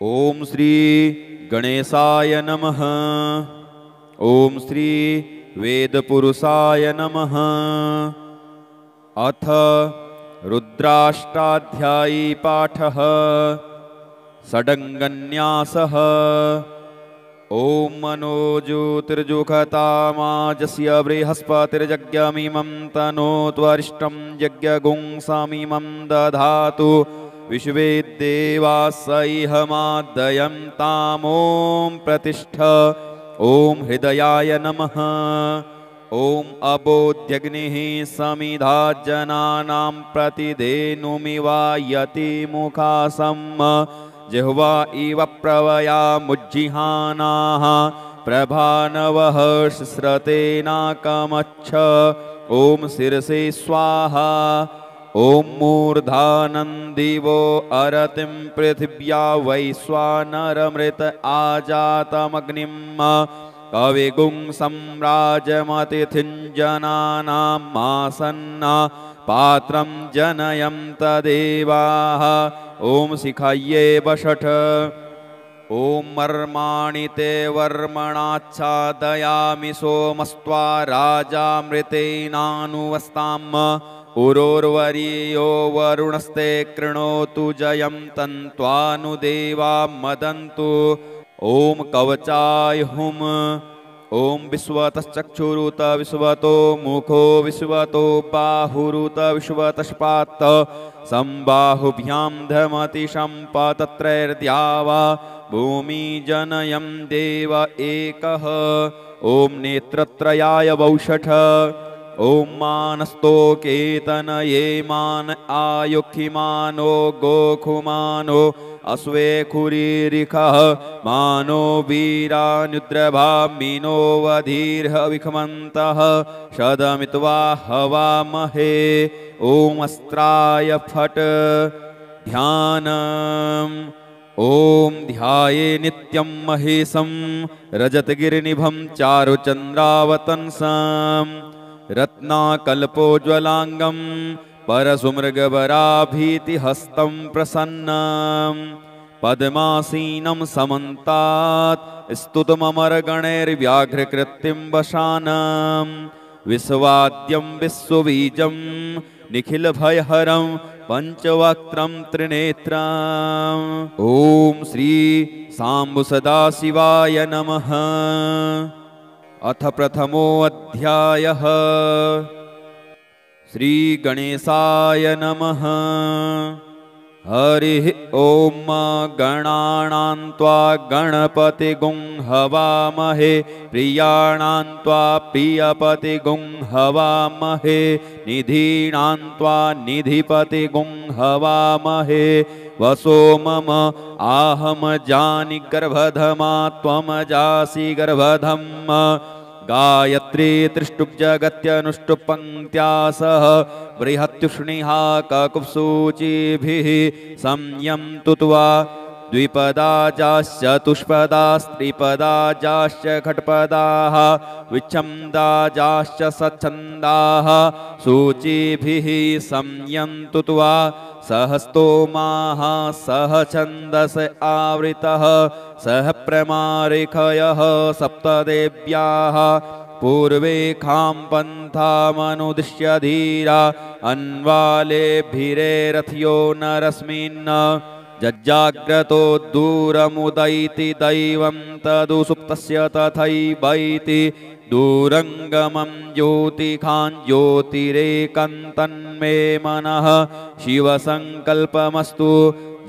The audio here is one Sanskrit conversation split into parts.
ओम श्री गणेशाय नमः। ओम श्री वेदपुरुषाय नमः। अथ रुद्राष्टाध्यायी पाठः। षडङ्गन्यासः। ओम मनोज्योतिर्जुषतामाजस्य बृहस्पतिर्यज्ञमिमं तनोत्वरिष्टं यज्ञगुं समिमं दधातु विश्वे देवाः इहमादयन्तामों प्रतिष्ठ। ओम हृदयाय नमः। ओम अबोध्यग्निः समिधा जनानां प्रतिधेनुमिवायति मुखासं जिह्वा इव प्रवयामुज्जिहानाः प्रभानवः स्रतेनाकमच्छ। ओम शिरसे स्वाहा। ओम मूर्धानन्दिवो अरतिं पृथिव्या वैश्वानरमृत आजातमग्निं कविगुं सम्राजमतिथिं जनानां मासन्ना पात्रं जनयन्त देवाः। ओम शिखायै वषट्। ओम मर्माणि ते वर्मणाच्छादयामि सोमस्त्वा राजामृतेनानुवस्ताम् उरोर्वर्यो वरुणस्ते कृणोतु जयं तन्त्वानुदेवा मदन्तु। ओम कवचाय हुम। ओम विश्वतश्चक्षुरुत विश्वतो मुखो विश्वतो बाहुरुत विश्वतश्पात् संबाहुभ्यां धमति सम्पतत्रैर्द्यावा भूमि जनयं देव एकः। ओम नेत्रत्रयाय वौषठ। ओम मानस्तो केतनये मान आयुखिमानो गोखुमानो अश्वेखुरीरिखः मानो वीरानुद्रभामिनो वधीर्ह विखमन्तः शदमित्वा हवामहे। ओम अस्त्राय फट्। ध्यानम्। ओम ध्याये नित्यं महेशं रजतगिरिनिभं चारुचन्द्रावतंसं रत्नाकल्पोज्ज्वलांगं परशुमृगवराभीतिहस्तं प्रसन्नं पद्मासीनं समन्तात् स्तुतममरगणैर्व्याघ्रकृत्तिं वशानं विश्वाद्यं विश्वबीजं निखिलभयहरं पंचवक्त्रं त्रिनेत्रम्। ओम श्री सांबु सदाशिवाय नमः। अथ प्रथमो अध्यायः। श्री गणेशाय नमः। हरिः ओम गणानां त्वा गणपतिगुं हवामहे प्रियाणां त्वा प्रियपतिगुं हवामहे निधीनां त्वा निधिपतिगुं हवामहे वसो मम आहम जानि गर्भधमा त्वं जासि गर्भधम् गायत्री त्रिष्टुप् जगत्यनुष्टुप् पङ्क्त्या सह बृहत्युष्णिहा ककुप्सूचिभिः संयन्तु त्वा द्विपदाजाश्च तुष्पदास्त्रिपदाजाश्च खट्पदाः विच्छन्दाजाश्च सच्छन्दाः सूचिभिः संयन्तु त्वा सहस्तोमाः सह छन्दस आवृतः सह प्रमारिखयः सप्तदेव्याः पूर्वे खां पन्थामनुदिश्य धीरा अन्वालेभिरेरथ्यो नरस्मिन् जज्जाग्रतो दूरमुदैति दैवं तदु सुप्तस्य तथैवैति दूरङ्गमं ज्योतिखां ज्योतिरेकन्तन्मे मनः शिवसङ्कल्पमस्तु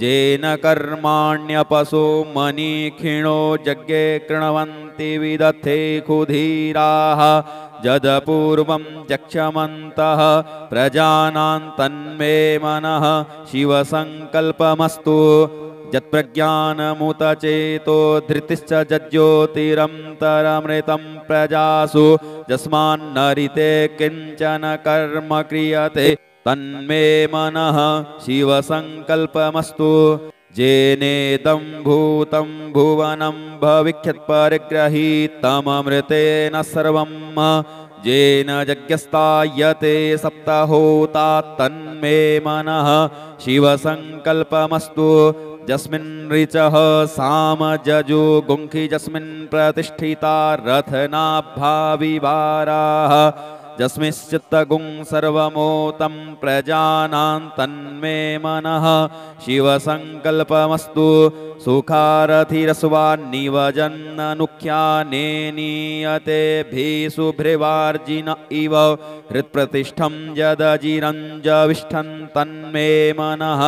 येन कर्माण्यपसो मनीखिणो यज्ञे कृण्वन्ति विदथे खुधीराः जदपूर्वं चक्षमन्तः प्रजानां तन्मे मनः शिवसङ्कल्पमस्तु यत्प्रज्ञानमुतचेतो धृतिश्च जज्ज्योतिरन्तरमृतं प्रजासु यस्मान्नरिते किञ्चन कर्म क्रियते तन्मे मनः शिवसङ्कल्पमस्तु जेनेदं भूतं भुवनं भविष्यत्परिग्रहीतममृतेन सर्वं येन यज्ञस्तायते सप्तहोता तन्मे मनः शिवसङ्कल्पमस्तु जस्मिन् ऋचः साम जजो गुंखि जस्मिन् प्रतिष्ठिता रथनाभाविवाराः जस्मिश्चित्तगुं सर्वमोतं प्रजानां तन्मे मनः शिवसङ्कल्पमस्तु सुखारथिरस्वान्निवजन्ननुख्यानेनीयते भीषुभृवार्जिन इव हृत्प्रतिष्ठं यदजिरञ्जविष्ठं तन्मे मनः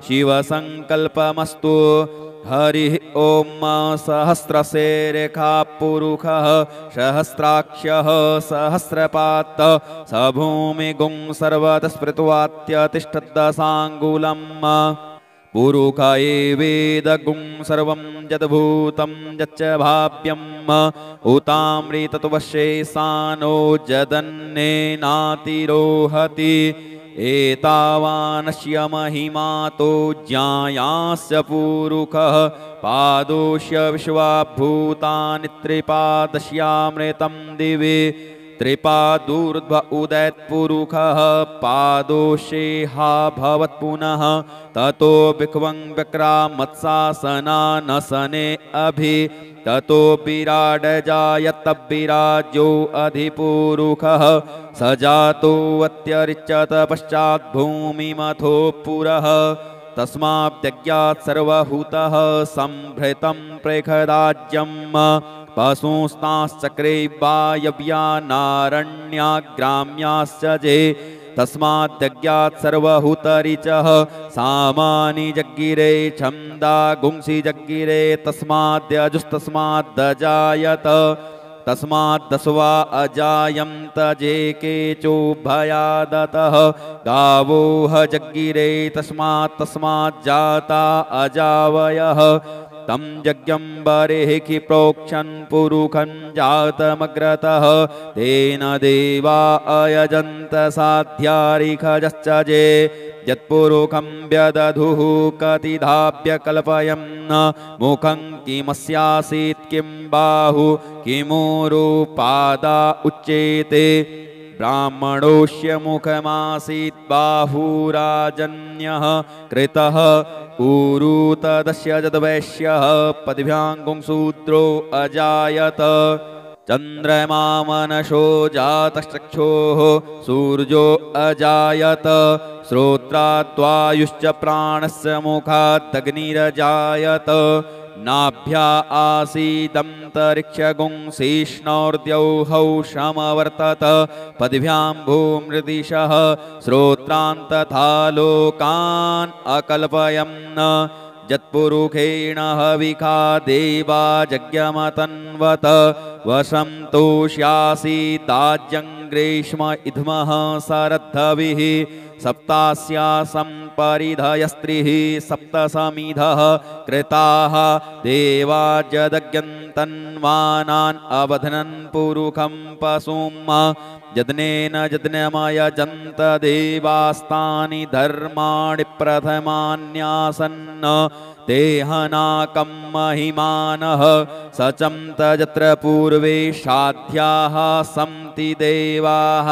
शिवसङ्कल्पमस्तु हरिः ॐ सहस्रशेरेखा पुरुषः सहस्राक्षः सहस्रपात् स भूमिगुं सर्वतः स्मृत्वात्यतिष्ठद्दशाङ्गुलम् पुरुष एवेदगुं सर्वं यद्भूतं यच्च भाव्यम् उतामृतत्वशेषानो जदन्नेनातिरोहति एतावानस्य महिमातो ज्ञायास्य पुरुषः पादोष्य विश्वाभूतानि त्रिपादस्यामृतं दिवे त्रिपादूर्ध्व उदैत्पुरुषः पादोषेहा भवत् पुनः ततो विक्वं विक्रामत्सासनानसने अभि ततो विराडजायत विराजो अधिपुरुषः स जातोऽत्यरिच्यत पश्चात् भूमिमथो पुरः तस्माद्यज्ञात् सर्वभूतः सम्भृतं प्रेखदाज्यम् पशुस्ताश्चक्रे वायव्यानारण्याग्राम्याश्च जे तस्माद्यज्ञात् सर्वभूतरिचः सामानि जग्गिरे छन्दा गुंसि जग्गिरे तस्माद्यजुस्तस्माद्दजायत तस्माद्दस्वा अजायन्त जे केचोभयादतः गावोह जग्गिरे तस्मात् अजावयः तं यज्ञं बर्हिः प्रोक्षन् पुरुषं जातमग्रतः तेन देवा अयजन्त साध्यारिखजश्च जे यत्पुरुषं व्यदधुः कतिधाभ्यकल्पयन् मुखं किमस्यासीत् किं बाहु किमुरुपादा उच्येते ब्राह्मणोऽस्य मुखमासीत् बाहुराजन्यः कृतः उरुतदस्य यद्वैश्यः पद्भ्यां शूद्रो अजायत चन्द्रमा मनसो जातश्चक्षुः सूर्यो अजायत श्रोत्राद्वायुश्च प्राणस्य मुखादग्निरजायत नाभ्या आसीदन्तरिक्षगुंसिष्णोर्द्यौहौ समवर्तत पद्भ्यां भूमृदिशः श्रोत्रान् तथा लोकान् अकल्पयन् यत्पुरुषेण हविखा देवा यज्ञमतन्वत वशं तोष्यासीदाज्यं ग्रीष्म इद्मः शरद्धविः सप्तास्यासं परिधयस्त्रिः सप्तसमिधः कृताः देवा यदज्ञन्तन्वानान् अवध्नन् पुरुषं पशुं यज्ञेन यज्ञमयजन्त देवास्तानि धर्माणि प्रथमान्यासन् तेहनाकं महिमानः सचन्त यत्र पूर्वे साध्याः सन्ति देवाः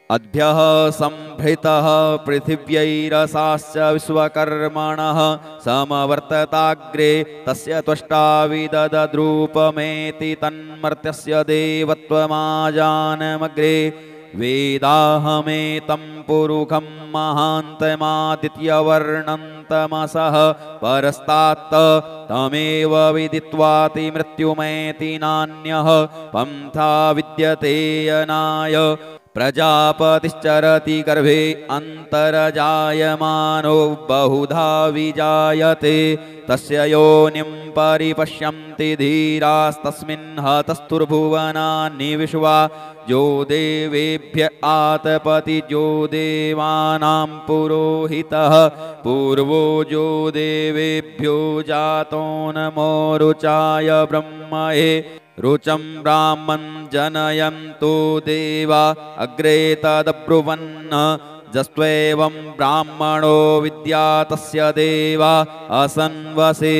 अद्भ्यः सम्भृतः पृथिव्यैरसाश्च विश्वकर्मणः समवर्तताग्रे तस्य त्वष्टा विददद्रूपमेति तन्मर्त्यस्य देवत्वमाजानमग्रे वेदाहमेतं पुरुषं महान्तमादित्यवर्णन्तमसः परस्तात् तमेव विदित्वाति मृत्युमेति नान्यः पन्था विद्यते यनाय प्रजापतिश्चरति गर्भे अन्तर्जायमानो बहुधा विजायते तस्य योनिं परिपश्यन्ति धीरास्तस्मिन् हतस्तुर्भुवनानि विश्वा जो देवेभ्य आतपति जो देवानां पुरोहितः पूर्वो जो देवेभ्यो जातो नमो रुचाय ब्रह्मणे रुचं ब्राह्मं जनयन्तु देवा अग्रे तदब्रुवन् जस्त्वेवं ब्राह्मणो विद्या तस्य देवा असन्वसे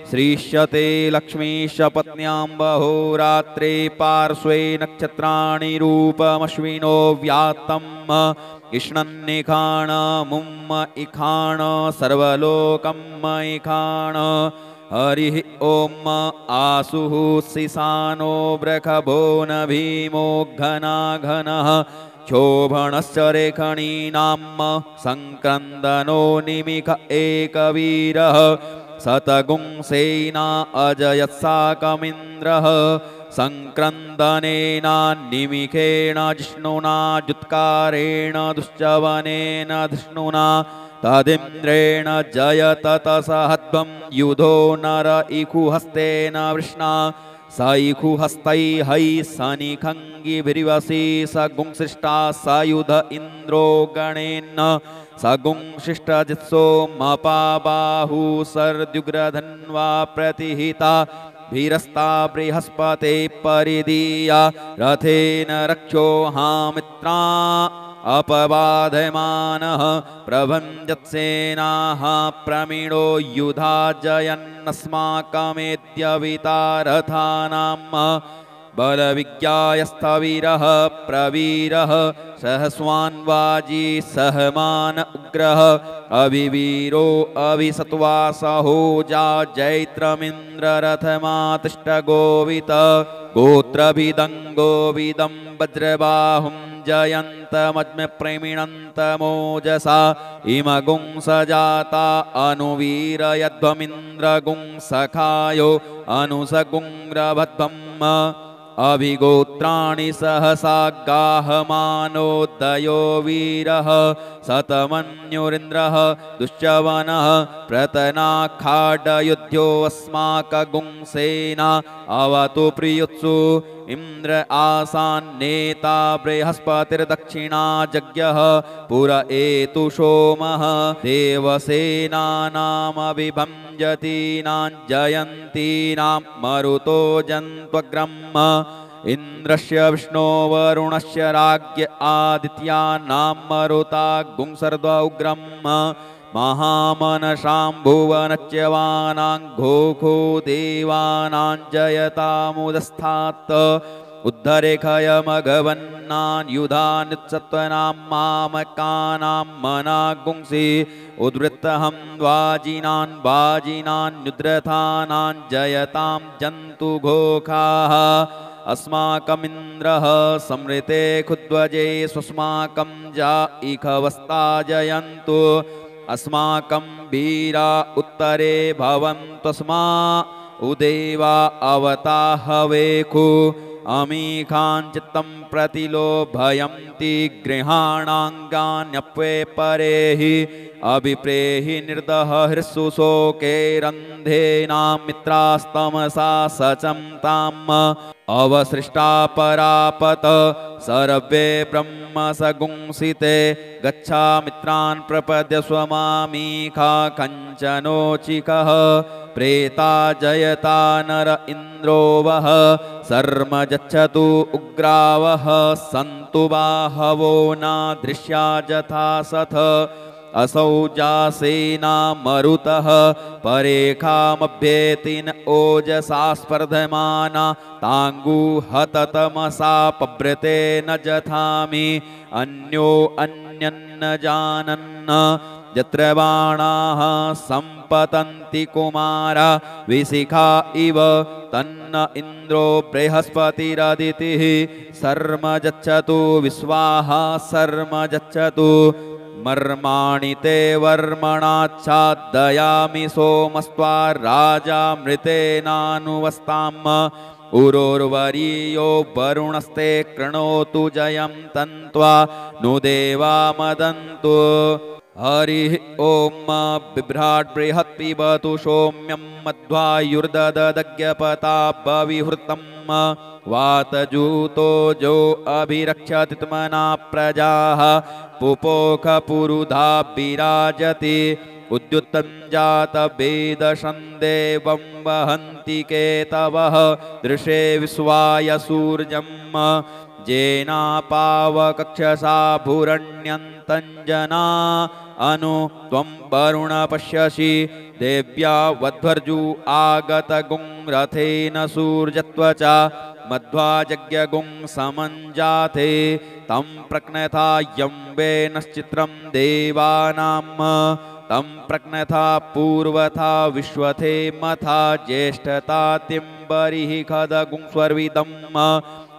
श्रीष्यते लक्ष्मीश पत्न्यां बहोरात्रे पार्श्वे नक्षत्राणि रूपमश्विनो व्यात्तम् इष्णन्निखाण मुम्म इखाण सर्वलोकम् इखाण हरिः ॐ आसुः सिसानो वृषभो न भीमो घनाघनः क्षोभणश्च रेखणीनां संक्रन्दनो निमिष एकवीरः शतगुंसेना अजयत्साकमिन्द्रः संक्रन्दनेन निमिषेण जिष्णुना जुत्कारेण दुश्चवनेन धृष्णुना तदिन्द्रेण जयत तसहध्वं युधो नर इखुहस्तेन वृष्णा स इखुहस्तैः सनिखङ्गिभिर्वसी स गुंसिष्टा सायुध इन्द्रो गणेन स गुंशिष्टजित्सो मपाबाहु सर्द्युग्रधन्वा प्रतिहिता भीरस्ता बृहस्पते परिदीया रथेन रक्षो हामित्रा अपबाधमानः प्रभञ्जत्सेनाः प्रमीणो युधा जयन्नस्माकमेद्यवितारथानां बलविज्ञायस्थवीरः प्रवीरः सहस्वान्वाजी सहमान उग्रः अविवीरो अविसत्वासहोजा जैत्रमिन्द्ररथमातिष्ठगोवित गोत्रभिदङ्गोविदं वज्रबाहुं जयन्तमज्ञप्रेमिणन्तमोजसा इमगुंसजाता अनुवीरयध्वमिन्द्रगुंसखायो अनुसगुंग्रभध्वम् अभिगोत्राणि सहसा गाहमानोदयो वीरः शतमन्युरिन्द्रः दुश्चवनः प्रतनाखाडयुध्यो अस्माकगुंसेना अवतु प्रियुत्सु इन्द्र आसान्नेता बृहस्पतिर्दक्षिणा जज्ञः पुर एतु सोमः देवसेनानामभिभञ्जतीनां जयन्तीनां मरुतो जन्त्वग्रम् इन्द्रस्य विष्णो वरुणस्य राज्ञ आदित्यानां मरुता गुंसर्द्वौग्रम् महामनसां भुवनच्यवानां घोघो देवानां जयतामुदस्थात् उद्धरेखयमघवन्नान् युधानुत्सत्त्वनां मामकानां मनागुंसि उद्वृत्तहं वाजिनान् वाजिनान्युद्रथानां जयतां जन्तुघोखाः अस्माकमिन्द्रः संवृते खुद्वजे स्वस्माकं जा इखवस्ता जयन्तु अस्माकं वीरा उत्तरे भवन्तस्मा उदेवा अवताहवेखु अमीखाञ्चित्तं प्रतिलोभयन्ति गृहाणाङ्गान्यप्वे परेहि अभिप्रेहि निर्दह हृत्सु शोकैरन्धेनां मित्रास्तमसा सचं ताम् अवसृष्टा परापत सर्वे ब्रह्म सगुंसिते गच्छा मित्रान् प्रपद्य स्वमामीखा कञ्चनोचिकः प्रेता जयता नर इन्द्रो वः सर्म गच्छतु उग्रावः सन्तु बाहवो नादृश्या यथा सथ असौ जासेना मरुतः परेखामभ्येतिन ओजसा स्पर्धमाना ताङ्गुहततमसा पव्रते न जथामि अन्यो अन्यन्न जानन् यत्र बाणाः सम्पतन्ति कुमारा विशिखा इव तन्न इन्द्रो बृहस्पतिरदितिः सर्म गच्छतु विश्वाः सर्म गच्छतु मर्माणि ते वर्मणाच्छादयामि सोमस्त्वा राजा मृतेनानुवस्ताम् उरोर्वरीयो वरुणस्ते कृणोतु जयं तन्त्वा नु देवा मदन्तु हरिः ॐ बिभ्राट् बृहत् पिबतु सौम्यं मध्वायुर्ददज्ञपता बविहृतम् वातजूतो जो अभिरक्षति त्मना प्रजाः पुपोख पुरुधा विराजति उद्युत्तं जात वेदशं देवं वहन्ति केतवः दृशे विश्वाय सूर्यम् जेनापावकक्षसा भुरण्यन्तं जना अनु त्वं वरुण पश्यसि देव्या वध्वर्जु आगतगुं रथेन सूर्यत्वचा मध्वा यज्ञगुं समञ्जाते तं प्रज्ञथा यम्बेनश्चित्रं देवानाम् तं प्रज्ञथा पूर्वथा विश्वथे मथा ज्येष्ठतातिम्बरिः खदगुं स्वर्विदम्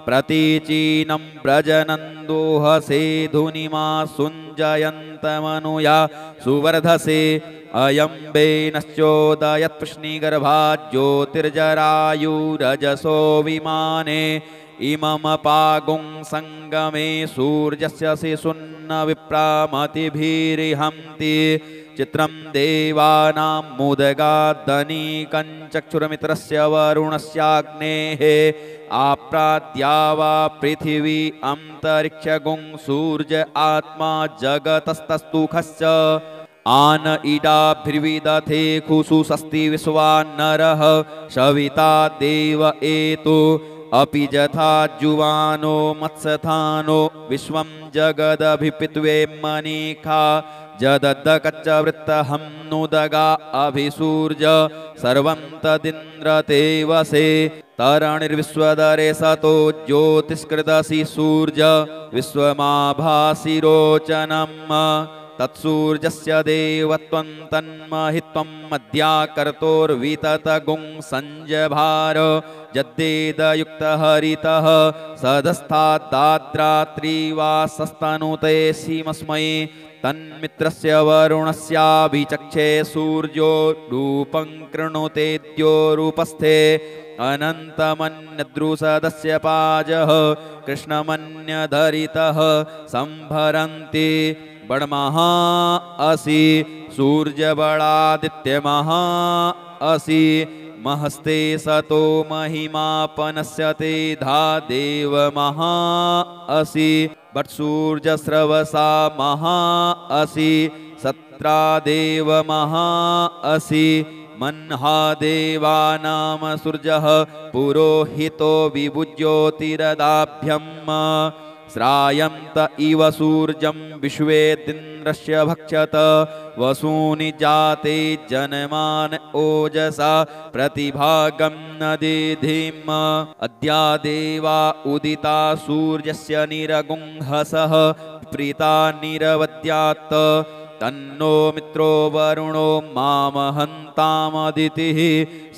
प्रतीचीनं व्रजनन्दोहसे धुनिमा सुञ्जयन्तमनुया सुवर्धसे अयम्बेनश्चोदयत्कृष्णिगर्भात् ज्योतिर्जरायुरजसो विमाने इममपागुं सङ्गमे सूर्यस्य शिशुन्न विप्रामतिभिरिहन्ति चित्रं देवानां मुदगादनीकं चक्षुर्मित्रस्य वरुणस्याग्नेः आप्राद्या वा पृथिवी अन्तरिक्षगुं सूर्य आत्मा जगतस्तस्तुखश्च आन इडाभिर्विदथे खुषु षष्टि विश्वान्नरः सविता देव एतु अपि यथा जुवानो मत्स्यथानो विश्वं जगदभिपित्वे मनीखा जदद्दकच्च वृत्तहं नुदगा अभिसूर्य सर्वं तदिन्द्रते वसे तरणिर्विश्वदरे सतो ज्योतिष्कृतसि सूर्य विश्वमाभासि रोचनम् तत्सूर्यस्य देवत्वं तन्महित्वं मद्याकर्तोर्विततगुं संजभार यद्वेदयुक्तहरितः सदस्ताद्दात्रात्रिवासस्तनुते सीमस्मै तन्मित्रस्य वरुणस्याभिचक्षे सूर्यो रूपं कृणुतेद्योरूपस्थे अनन्तमन्यद्रुसदस्य पाजः कृष्णमन्यधरितः संभरन्ति बड़महा असि सूर्यबलादित्यमहा असि महस्ते सतो महिमापनस्यते धा देव महा असि वत्सूर्यस्रवसा महा असि सत्रादेव महा असि मन्हादेवानाम सूर्यः पुरोहितो विभुज्योतिरदाभ्यम् श्रायन्त इव सूर्यं विश्वेदिन्द्रस्य भक्षत वसूनि जाते जनमान ओजसा प्रतिभागं नदीधिम् अद्या देवा उदिता सूर्यस्य निरगुंहसः प्रीता निरवद्यात् तन्नो मित्रो वरुणो मामहन्तामदितिः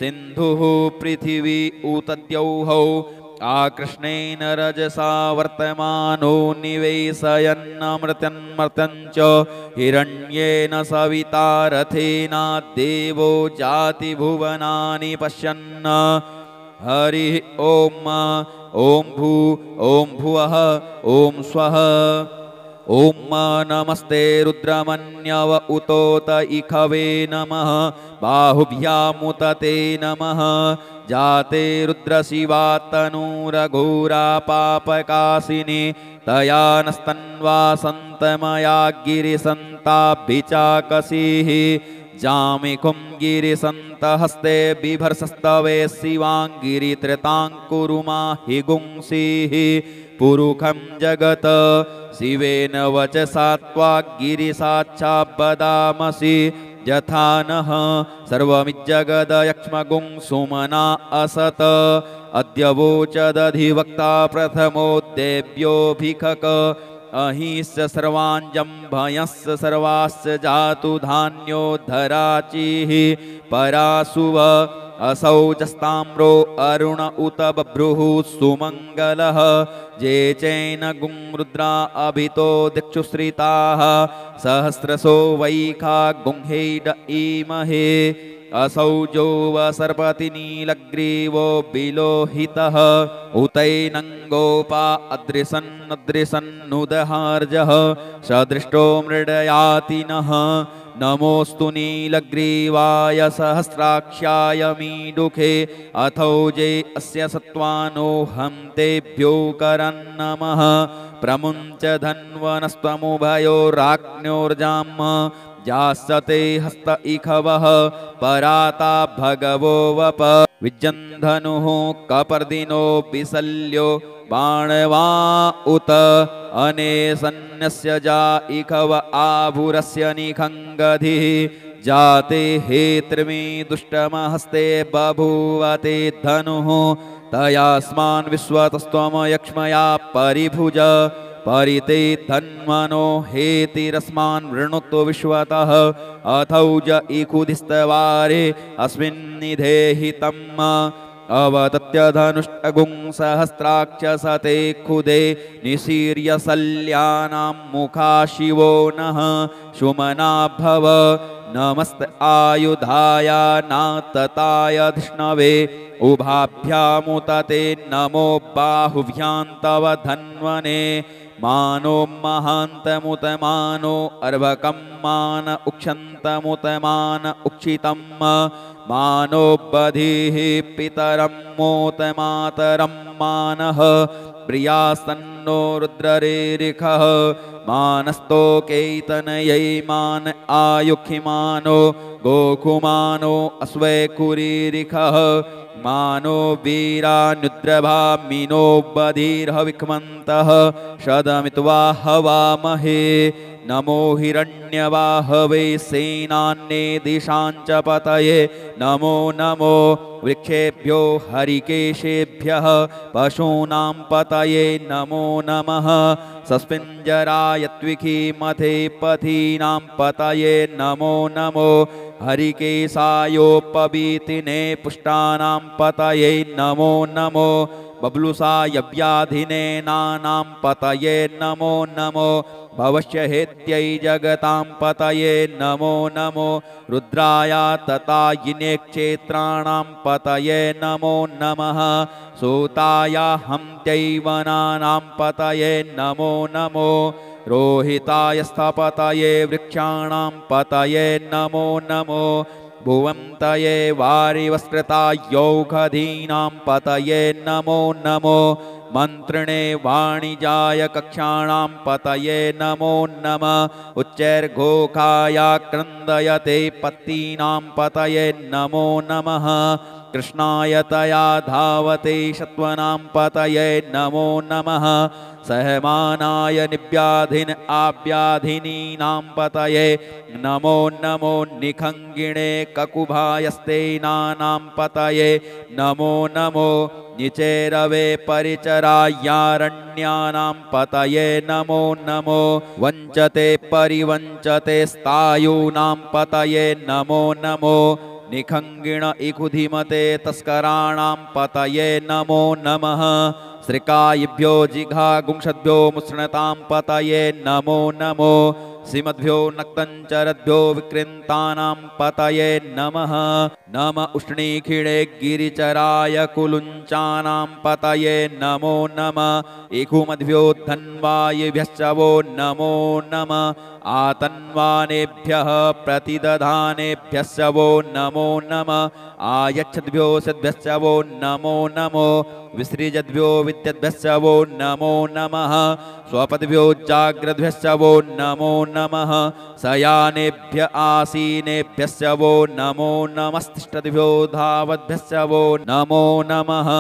सिन्धुः पृथिवी उतद्यौहौ आकृष्णेन रजसा वर्तमानो निवेशयन्नमृत्यन्मर्त्यं च हिरण्येन सविता रथेना देवो जातिभुवनानि पश्यन् हरिः ॐ ॐ भू ॐ भुवः ॐ स्वः ॐ नमस्ते रुद्रमन्यव उतोत इखवे नमः बाहुभ्यामुत ते नमः जाते रुद्रशिवा तनूरघोरा पापकाशिनी तया नस्तन्वा सन्तमया गिरिसन्ताभिचाकसीः जामिकुं गिरिसन्तहस्ते बिभर्षस्तवे शिवाङ्गिरित्रताङ्कुरुमा हि गुंसीः पुरुखं जगत शिवेन वचसा त्वाग्गिरिसाक्षाब्बदामसि यथा नः सर्वमिज्जगदयक्ष्मगुं सुमना असत अद्य वोचदधिवक्ता प्रथमो देव्योऽभिखक अहिंस सर्वाञ्जं भयस्य सर्वास्य जातु धान्योद्धराचिः परासुव असौजस्ताम्रो अरुण उत बभ्रुः सुमङ्गलः जे चैन गुं रुद्रा अभितो दिक्षुश्रिताः सहस्रसो वैखा गुंहेड ईमहे असौजो वसर्पति नीलग्रीवो बिलोहितः उतैनङ्गोपा अदृशन्नुदहार्जः सदृष्टो मृडयातिनः नमोस्तु नीलग्रीवाय सहस्राक्षाय मीडुखे अथौजे अस्य सत्त्वानो हं तेभ्यो करन्नमः प्रमुञ्च धन्वनस्त्वमुभयोराज्ञोर्जाम् जास्यते हस्त इखवः पराता भगवो वप विजन्धनुः कपर्दिनो विशल्यो बाणवा उत अनेसन्यस्य जा इखव आभुरस्य निखङ्गधिः जाते हे त्रिमी दुष्टमहस्ते बभूवते धनुः तयास्मान् विश्वतस्त्वं यक्ष्मया परिभुज परिते धन्वनो हेतिरस्मान् वृणुत्व विश्वतः अथौज इखुधिस्तवारे अस्मिन् निधेहि तम् अवतत्य धनुष्टगुं सहस्राक्षसते खुदे निशीर्य शल्यानां मुखा शिवो नः शुमना भव नमस्त आयुधाय नातताय धिष्णवे उभाभ्यामुतते नमो बाहुभ्यां तव धन्वने मानो महान्तमुतमानो अर्भकं मान उक्षन्तमुतमान उक्षितं मानो बधिः पितरं मोतमातरं मानः प्रियास्तन्नो रुद्ररेरिखः मानस्तोकैतनयै मान आयुखिमानो गोकुमानो अस्वैकुरीरिखः मानो वीरानुद्रभामिनो बधिर्हविक्मन्तः शदमित्वा हवामहे नमो हिरण्यवाहवे सेनान्ये दिशां च पतये नमो नमो वृक्षेभ्यो हरिकेशेभ्यः पशूनां पतये नमो नमः सस्मिञ्जरायत्विखी मथे पथीनां पतये नमो नमो हरिकेशायोपवीतिने पुष्टानां पतये नमो नमो बब्लुसाय व्याधिने नानां पतये नमो नमो भवस्य हेत्यै जगतां पतये नमो नमो रुद्राय ततायिने क्षेत्राणां पतये नमो नमः सूताय हन्त्यै वनानां पतये नमो नमो रोहिताय स्थपतये वृक्षाणां पतये नमो नमो भुवन्तये वारिवस्कृतायौषधीनां पतये नमो नमो मन्त्रिणे वाणिजाय कक्षाणां पतये नमो नमः उच्चैर्घोषाय क्रन्दयते पत्तीनां पतये नमो नमः कृष्णाय तया धावते शत्वनां पतये नमो नमः सहमानाय निव्याधिन आव्याधिनीनां पतये नमो नमो निखङ्गिणे ककुभायस्तेनानां पतये नमो नमो निचेरवे परिचरायारण्यानां पतये नमो नमो वञ्चते परिवञ्चते स्थायूनां पतये नमो नमो निखङ्गिण इखुधिमते तस्कराणां पतये नमो नमः श्रिकायिभ्यो जिघागुंषद्भ्यो मुसृणतां पतये नमो नमो श्रीमद्भ्यो नक्तञ्चरद्भ्यो विकृन्तानां पतये नमः नम उष्णीखिणे गिरिचराय कुलुञ्चानां पतये नमो नमः इखुमद्भ्यो धन्वायिभ्यश्च वो नमो नमः आतन्वानेभ्यः प्रतिदधानेभ्यश्च वो नमो नमः आयच्छद्भ्यो सद्भ्यश्च वो नमो नमो विसृजद्भ्यो विद्यद्भ्यश्च वो नमो नमः स्वपद्भ्यो जाग्रद्भ्यश्च वो नमो नमः शयानेभ्य आसीनेभ्यश्च वो नमो नमस्तिष्ठद्भ्यो धावद्भ्यश्च वो नमो नमः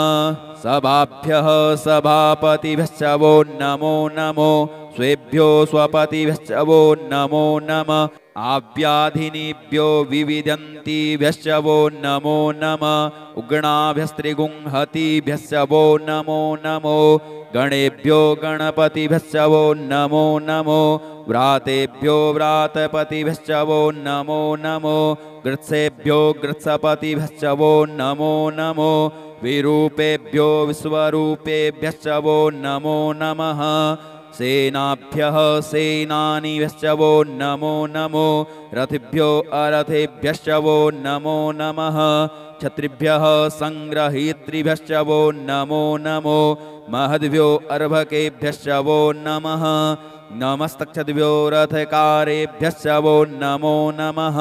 सभाभ्यः सभापतिभ्यश्च वो नमो नमो स्वेभ्यो स्वपतिभ्यश्च वो नमो नमः आव्याधिनीभ्यो विविदन्तीभ्यश्च वो नमो नमः उग्णाभ्यस्त्रिगुंहतीभ्यश्च वो नमो नमो गणेभ्यो गणपतिभ्यश्च वो नमो नमो व्रातेभ्यो व्रातपतिभ्यश्च वो नमो नमो गृत्सेभ्यो गृत्सपतिभ्यश्च वो नमो नमो विरूपेभ्यो विश्वरूपेभ्यश्च वो नमो नमः सेनाभ्यः सेनानीभ्यश्च वो नमो नमो रथिभ्यो अरथेभ्यश्च वो नमो नमः क्षत्रिभ्यः संग्रहीतृभ्यश्च वो नमो नमो महद्भ्यो अर्भकेभ्यश्च वो नमः नमस्तक्षद्भ्यो रथकारेभ्यश्च वो नमो नमः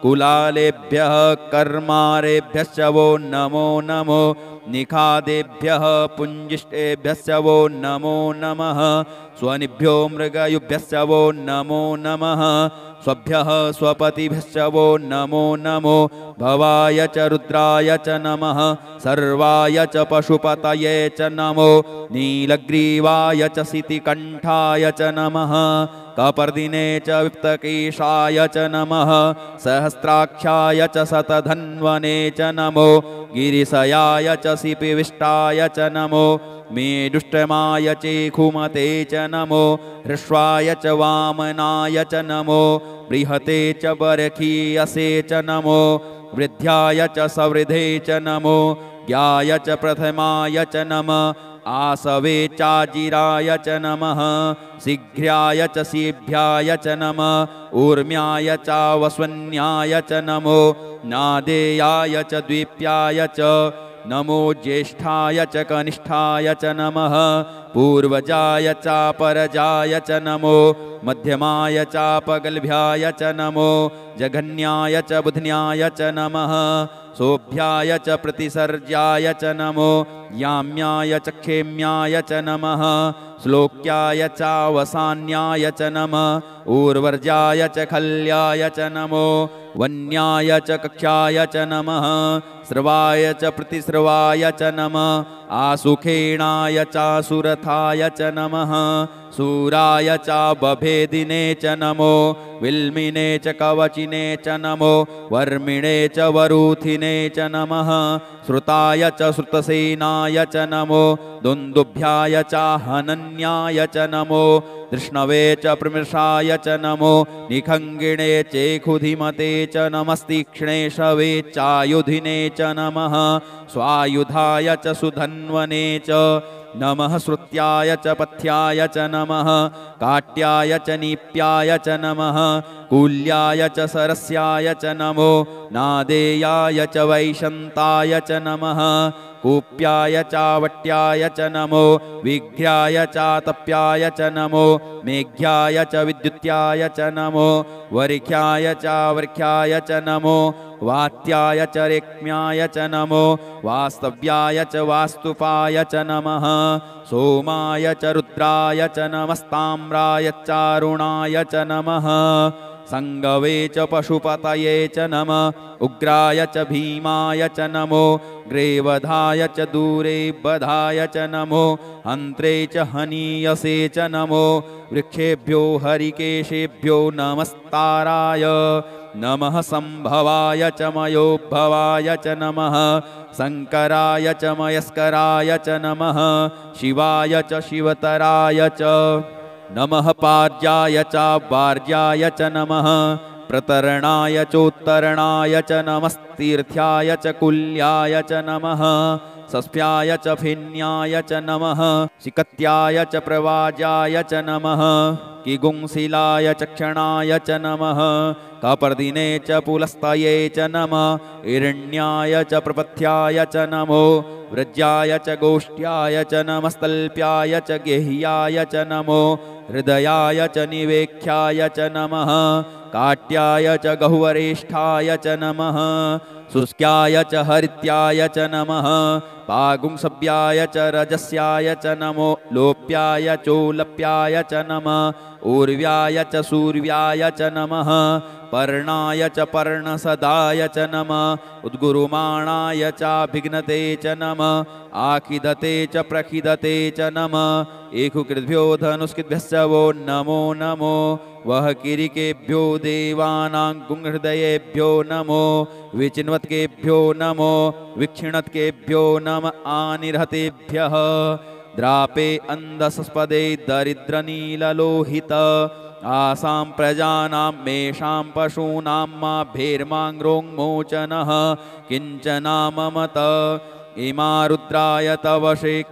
कुलालेभ्यः कर्मारेभ्यश्च वो नमो नमो निखादेभ्यः पुञ्जिष्टेभ्यश्च वो नमो नमः स्वनिभ्यो मृगयुभ्यश्च वो नमो नमः स्वभ्यः स्वपतिभ्यश्च वो नमो नमो भवाय च रुद्राय च नमः सर्वाय च पशुपतये च नमो नीलग्रीवाय च सितिकण्ठाय च नमः कपर्दिने च विप्तकेशाय च नमः सहस्राक्षाय च शतधन्वने च नमो गिरिशयाय च सिपिविष्टाय च नमो मेदुष्टमाय चेखुमते च नमो हृष्वाय च वामनाय च नमो बृहते च बरखीयसे च नमो वृद्ध्याय च सवृधे च नमो ज्ञाय च प्रथमाय च नमः आसवे चाजिराय च नमः शीघ्राय च शीभ्याय च नमः ऊर्म्याय चावस्वन्याय च नमो नादेयाय च द्वीप्याय च नमो ज्येष्ठाय च कनिष्ठाय च नमः पूर्वजाय चापरजाय च नमो मध्यमाय चापगल्भ्याय च नमो जघन्याय च बुध्न्याय च नमः सोभ्याय च प्रतिसर्जाय च नमो याम्याय च क्षेम्याय च नमः श्लोक्याय चावसान्याय च नमः ऊर्वर्जाय च खल्याय च नमो वन्याय च कक्षाय च नमः स्रवाय च प्रतिस्रवाय च नमः आसुखेणाय चासुरथाय च नमः सूराय च बभेदिने च नमो विल्मिने च कवचिने च नमो वर्मिणे च वरूथिने च नमः श्रुताय च श्रुतसेनाय च नमो दुन्दुभ्याय च हनन्याय च नमो कृष्णवे च प्रमृषाय च नमो निखङ्गिणे चेखुधिमते च नमस्तीक्ष्णेशवे चायुधिने च नमः स्वायुधाय च सुधन्वने च नमः श्रुत्याय च पथ्याय च नमः काट्याय च नीप्याय च नमः कूल्याय च सरस्याय च नमो नादेयाय च वैशन्ताय च नमः कूप्याय चावट्याय च नमो विघ्राय चातप्याय च नमो मेघ्याय च विद्युत्याय च नमो वर्ख्याय चावर्ख्याय च नमो वात्याय च रेक्म्याय च नमो वास्तव्याय च वास्तुपाय च नमः सोमाय च रुद्राय च नमस्ताम्राय चारुणाय च नमः संगवे च पशुपतये च नमः उग्राय च भीमाय च नमो ग्रेवधाय च दूरे बधाय च नमो हन्त्रे च हनीयसे च नमो वृक्षेभ्यो हरिकेशेभ्यो नमस्ताराय नमः संभवाय च मयोद्भवाय च नमः शङ्कराय च मयस्कराय च नमः शिवाय च शिवतराय च नमः पार्जाय च वार्जाय च नमः प्रतरणाय चोत्तरणाय च नमस्तीर्थ्याय च कुल्याय च नमः सस्प्याय च फिन्याय च नमः शिकत्याय च प्रवाजाय च नमः किगुंसिलाय च क्षणाय च नमः कपर्दिने च पुलस्तये च नमः हिरण्याय च प्रपथ्याय च नमो व्रज्याय च गोष्ठ्याय च नमस्तल्प्याय च गेह्याय च नमो हृदयाय च निवेख्याय च नमः काट्याय च गहुवरेष्ठाय च नमः शुष्क्याय च हरित्याय च नमः पागुंसभ्याय च रजस्याय च नमो लोप्याय चोलप्याय च नमः ऊर्व्याय च सूर्याय च नमः पर्णाय च पर्णसदाय च नमः उद्गुरुमाणाय चाभिघ्नते च नमः आखिदते च प्रखिदते च नमः एकुकृद्भ्यो धनुष्कृद्भ्यश्च वो नमो नमो वह किरिकेभ्यो देवानां गुंहृदयेभ्यो नमो विचिन्वत्केभ्यो नमो विक्षिणत्केभ्यो नम आनिर्हतेभ्यः द्रापे अन्धसस्पदे दरिद्रनीललोहित आसां प्रजानां मेषां पशूनां मा भेर्माङ्ग्रोङ्मोचनः किञ्चनाममत इमा रुद्राय तव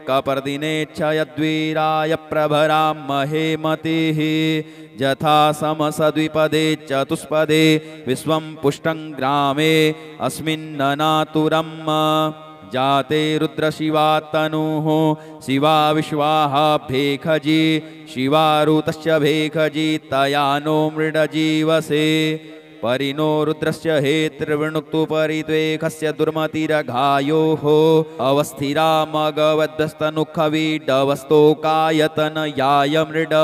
कपर्दिने क्षयद्वीराय प्रभरां महेमतिः यथा समसद्विपदे चतुष्पदे विश्वं पुष्टं ग्रामे अस्मिन्ननातुरम् जाते रुद्रशिवात्तनुः शिवा विश्वाः भेखजी शिवारुतश्च भेखजी तया नो मृडजीवसे परिनो रुद्रस्य हेतृवृणुक्तु परित्वेखस्य दुर्मतिरघायोः अवस्थिरामगवद्स्तनुखवीडवस्तोकायतनयाय मृड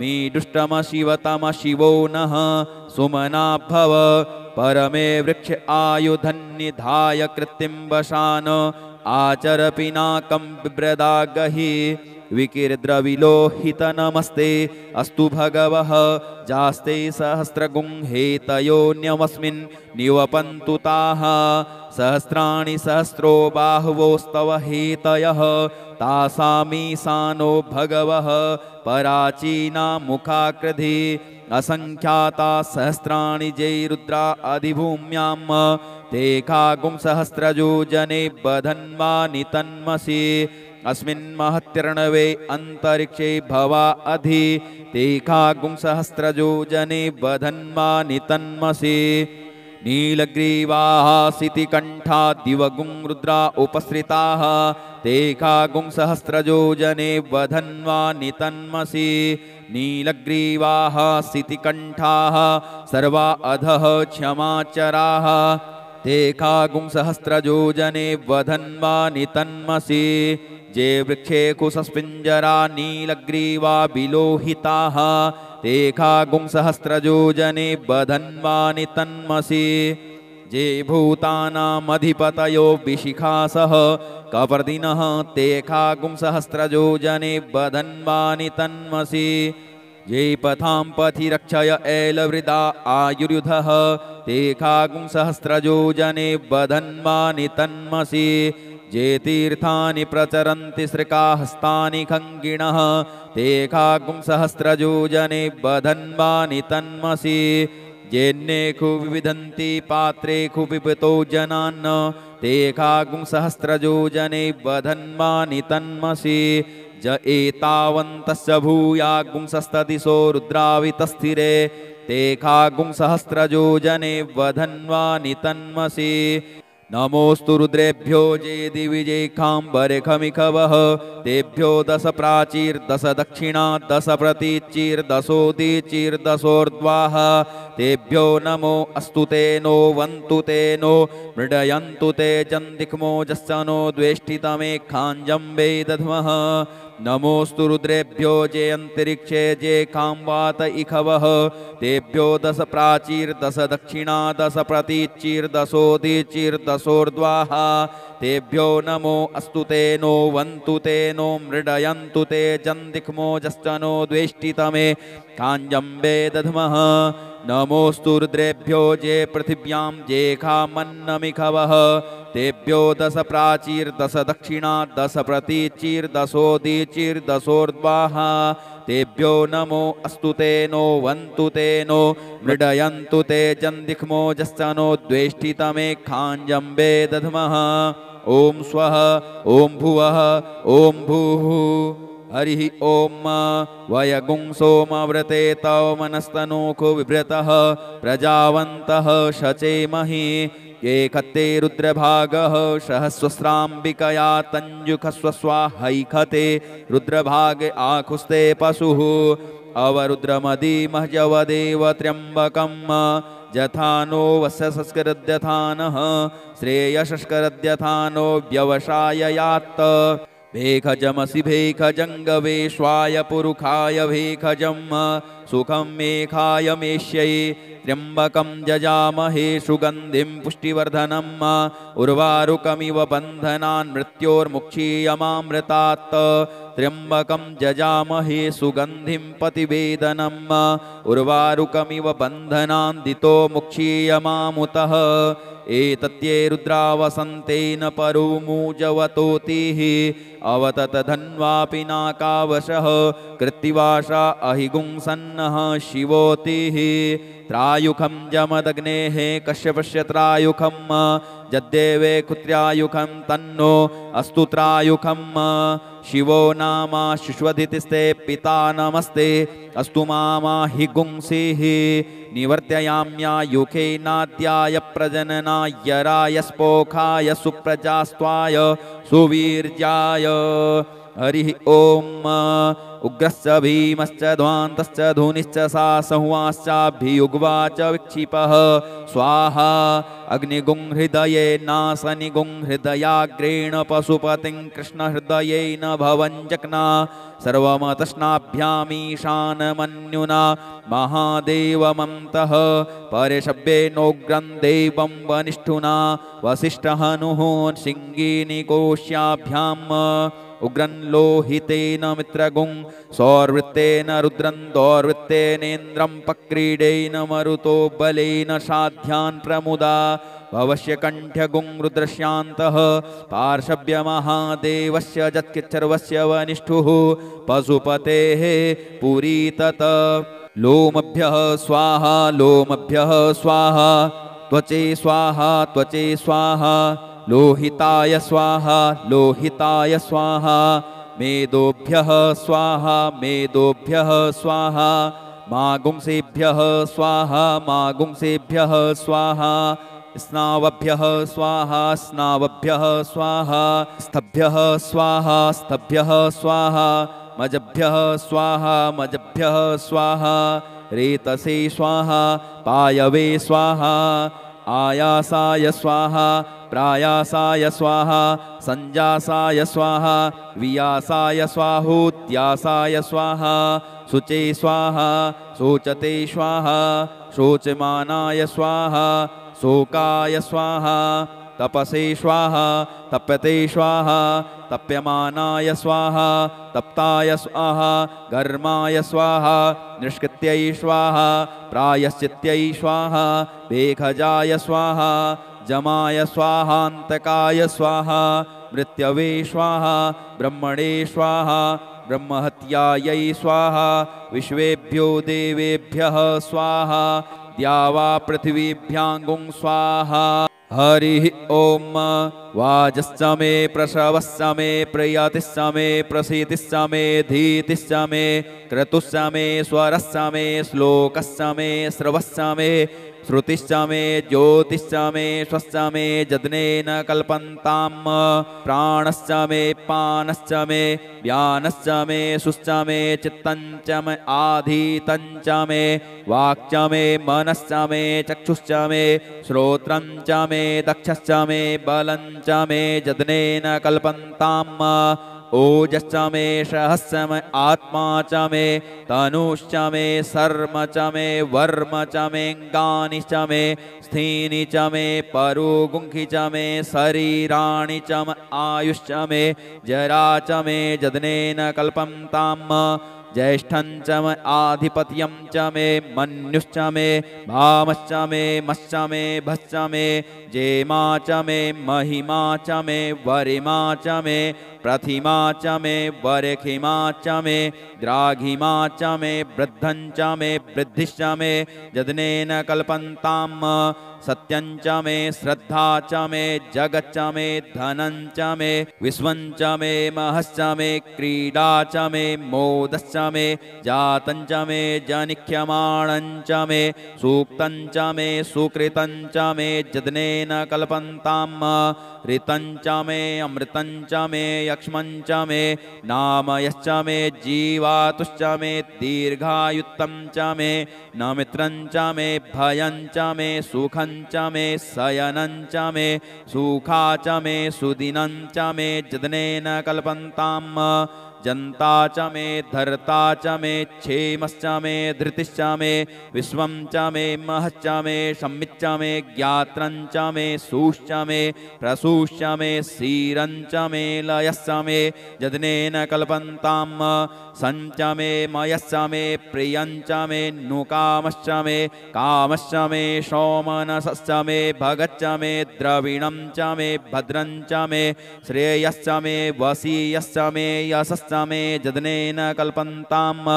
मीडुष्टमशिवतम शिवो नः सुमना भव परमे वृक्ष आयुधन्निधाय कृत्तिं वशान आचर पिनाकं बिभ्रदागहि विकिरद्रविलोहित नमस्ते अस्तु भगवः जास्ते सहस्रगुंहेतयोऽन्यमस्मिन् निवपन्तु ताः सहस्राणि सहस्रो बाहुवोस्तव हेतयः तासामीशानो भगवः पराचीना मुखाकृधि असंख्याता सहस्राणि जै रुद्रा अधिभूम्यां ते खागुं सहस्रजो जने बधन्वानि तन्मसि अस्मिन् महत्यर्णवे अन्तरिक्षे भवा अधि ते खागुं सहस्रजो जने बधन्वानि तन्मसि नीलग्रीवाः सितिकण्ठा दिवगुं रुद्रा उपसृताः ते खागुं सहस्रजो जने वधन्वानि तन्मसि नीलग्रीवाः सितिकण्ठाः सर्वा अधः क्षमाचराः ते खागुं सहस्रजो जने वधन्वानि तन्मसि जे वृक्षे कुसस्पिञ्जरा नीलग्रीवा विलोहिताः ते खागुं सहस्रजो जने बधन्वानि तन्मसि जे भूतानामधिपतयो विशिखासः कपर्दिनः ते खागुं सहस्रजो जने बधन्वानि तन्मसि ये पथां पथि रक्षय ऐलवृदा आयुर्युधः ते खागुं सहस्रजो जने बधन्वानि तन्मसि जे तीर्थानि प्रचरन्ति श्रिकाहस्तानि खङ्गिणः ते खागुं सहस्रजो जने बधन्वानि तन्मसि जेन्नेखु विविधन्ति पात्रेखु पिबतो जनान् ते खागुं सहस्रजो जने बधन्वानि तन्मसि ज एतावन्तस्य भूयागुंसस्तदिशो रुद्रावितस्थिरे ते खागुं सहस्रजो जने वधन्वानि तन्मसि नमोस्तु रुद्रेभ्यो जे दिविजे खाम्बरेखमिखवः तेभ्यो दश प्राचीर्दश दक्षिणा दश प्रतीचीर्दशोदीचीर्दशोर्ध्वाः तेभ्यो नमो अस्तु ते नो वन्तु ते नो मृडयन्तु ते जन्दिक्मोजश्च नो द्वेष्टितमे खाञ्जम्बे दध्मः नमोस्तु रुद्रेभ्यो जे अंतरिक्षे जे खाम्वात इखवः तेभ्यो दश प्राचीर्दश दक्षिणा दश प्रतीचीर्दशोदीचीर्दशोर्ध्वाः तेभ्यो नमो अस्तु ते नो वन्तु ते नो मृडयन्तु ते जन्दिक्मोजश्च नो द्वेष्टितमे खाञ्जम्बे दध्मः नमोस्तु रुद्रेभ्यो जे पृथिव्यां जे खामन्नमिखवः तेभ्यो दश प्राचीर्दश दक्षिणा दश प्रतीचीर्दशोदीचीर्दशोर्ध्वाः तेभ्यो नमो अस्तु ते नो वन्तु ते नो मृडयन्तु ते जन्दिक्मोजश्च नो द्वेष्टितमे खाञ्जम्बे दध्मः ॐ स्वः ॐ भुवः ॐ भूः हरिः ॐ वयगुं सोमव्रते तव मनस्तनोको विभ्रतः प्रजावन्तः शचेमहि एकते रुद्रभागः सहस्रस्राम्बिकया तञ्जुखस्वस्वाहैखते रुद्रभाग आखुस्ते पशुः अवरुद्रमदीमहजवदेव त्र्यम्बकं यथा नो वस्य संस्करद्यथानः श्रेयसस्करद्यथानो व्यवसाययात् भेखजमसि भेखजङ्गवेश्वाय पुरुखाय भेखजं सुखं मेघाय मेष्यै त्र्यम्बकं जजामहे सुगन्धिं पुष्टिवर्धनम् उर्वारुकमिव बन्धनान् मृत्योर्मुक्षीयमामृतात् त्र्यम्बकं जजामहे सुगन्धिं पतिवेदनम् उर्वारुकमिव बन्धनान् दितो मुक्षीयमामुतः एतत्ये रुद्रावसन्तेन परो मूजवतोतिः अवतत धन्वापि नाकावशः कृत्तिवासा अहिगुंसन्नः शिवोतिः त्रायुखं जमदग्नेः कश्यपस्य त्रायुखं यद्देवे कुत्र्यायुखं तन्नो अस्तु त्रायुखं शिवो नामा शुष्वधितिस्ते पिता नमस्ते अस्तु मामा हि गुंसिः निवर्त्याम्यायुखे नाद्याय प्रजननाय रायस्पोखाय सुप्रजास्त्वाय सुवीर्याय हरिः ॐ उग्रश्च भीमश्च ध्वान्तश्च धूनिश्च सा संवाश्चाभ्युग्वा च विक्षिपः स्वाहा अग्निगुं हृदये नासनिगुं हृदयाग्रेण पशुपतिं कृष्णहृदयेन भवञ्जक्ना सर्वमतस्नाभ्यामीशानमन्युना महादेवमन्तः परिशब्देनोग्रं देवं वनिष्ठुना वसिष्ठहनुः सिंहीनिकोश्याभ्याम् उग्रं लोहितेन मित्रगुं सौर्वृत्तेन रुद्रं दौर्वृत्तेनेन्द्रं पक्रीडेन मरुतो बलेन साध्यान् प्रमुदा भवश्यकण्ठ्यगुं रुद्रश्यान्तः पार्श्व्य महादेवस्य जत्किच्चर्वस्य वनिष्ठुः पशुपतेः पुरी तत लोमभ्यः स्वाहा लोमभ्यः स्वाहा त्वचे स्वाहा त्वचे स्वाहा लोहिताय स्वाहा लोहिताय स्वाहा मेदोभ्यः स्वाहा मेदोभ्यः स्वाहा मागुंसेभ्यः स्वाहा मागुंसेभ्यः स्वाहा स्नावभ्यः स्वाहा स्नावभ्यः स्वाहा स्तभ्यः स्वाहा स्तभ्यः स्वाहा मजभ्यः स्वाहा मजभ्यः स्वाहा रेतसे स्वाहा पायवे स्वाहा आयासाय स्वाहा प्रायासाय स्वाहा संजासाय स्वाहा वियासाय स्वाहोत्यासाय स्वाहा शुचे स्वाहा शोचते स्वाहा शोचमानाय स्वाहा शोकाय स्वाहा तपसे स्वाहा तप्यते स्वाहा तप्यमानाय स्वाहा तप्ताय स्वाहा घर्माय स्वाहा निष्कृत्यै स्वाहा प्रायश्चित्यै स्वाहा वेखजाय स्वाहा जमाय स्वाहान्तकाय स्वाहा मृत्यवे स्वाहा ब्रह्मणे स्वाहा ब्रह्महत्यायै स्वाहा विश्वेभ्यो देवेभ्यः स्वाहा द्यावा पृथिवीभ्याङ्गुं स्वाहा हरिः ॐ वाजश्च मे प्रसवश्च मे प्रयातिश्च मे प्रसीतिश्च मे धीतिश्च मे क्रतुश्च मे स्वरश्च मे श्लोकश्च मे श्रवश्च मे श्रुतिश्च मे ज्योतिश्च मे स्वश्च मे जदनेन कल्पन्तां प्राणश्च मे पानश्च मे व्यानश्च मे सुश्च मे चित्तञ्च मे आधीतञ्च मे वाक्च मे मनश्च मे चक्षुश्च मे श्रोत्रञ्च मे दक्षश्च मे बलञ्च मे जदनेन कल्पन्ताम् ओजश्च मे सहस्च मे आत्मा च मे तनुश्च मे सर्म च मे वर्म च मेऽङ्गानि च मे स्थीनि च मे परोगुंखि च मे शरीराणि च मे आयुश्च मे जरा च मे जदनेन कल्पन्ताम् ज्येष्ठं च मे आधिपत्यं च मे मन्युश्च मे भामश्च मे मश्च मे भश्च मे जेमा च मे महिमा च मे वरिमा च मे प्रथिमा च मे वरखिमा च मे द्राघिमा च मे वृद्धं च मे वृद्धिश्च मे जदनेन कल्पन्ताम् सत्यं च मे श्रद्धा च मे जगच्च मे धनं च मे विश्वं च मे महश्च मे क्रीडा च मे मोदश्च मे जातं च मे जनिख्यमाणं च मे सूक्तं च मे सुकृतं च मे जदनेन कल्पन्ताम् ऋतं च मे अमृतं च मे यक्ष्मं च मे नामयश्च मे जीवातुश्च मे दीर्घायुत्तं च मे नमित्रं च मे भयं च मे सुखं च मे शयनं च मे सुखा च मे सुदिनं च मे जदनेन कल्पन्ताम् जन्ता च मे धर्ता च मे क्षेमश्च मे धृतिश्च मे विश्वं च मे महश्च मे संमिच्च मे ज्ञात्रं च मे सूश्च मे प्रसूश्च मे क्षीरं च मे लयश्च मे जदनेन कल्पन्ताम् सञ्च मे मयश्च मे प्रियं च मे नुकामश्च मे कामश्च मे सौमनसश्च मे भगच्च मे द्रविणं च मे भद्रं च मे श्रेयश्च मे वसीयश्च मे यशश्च मे जदनेन कल्पन्ताम्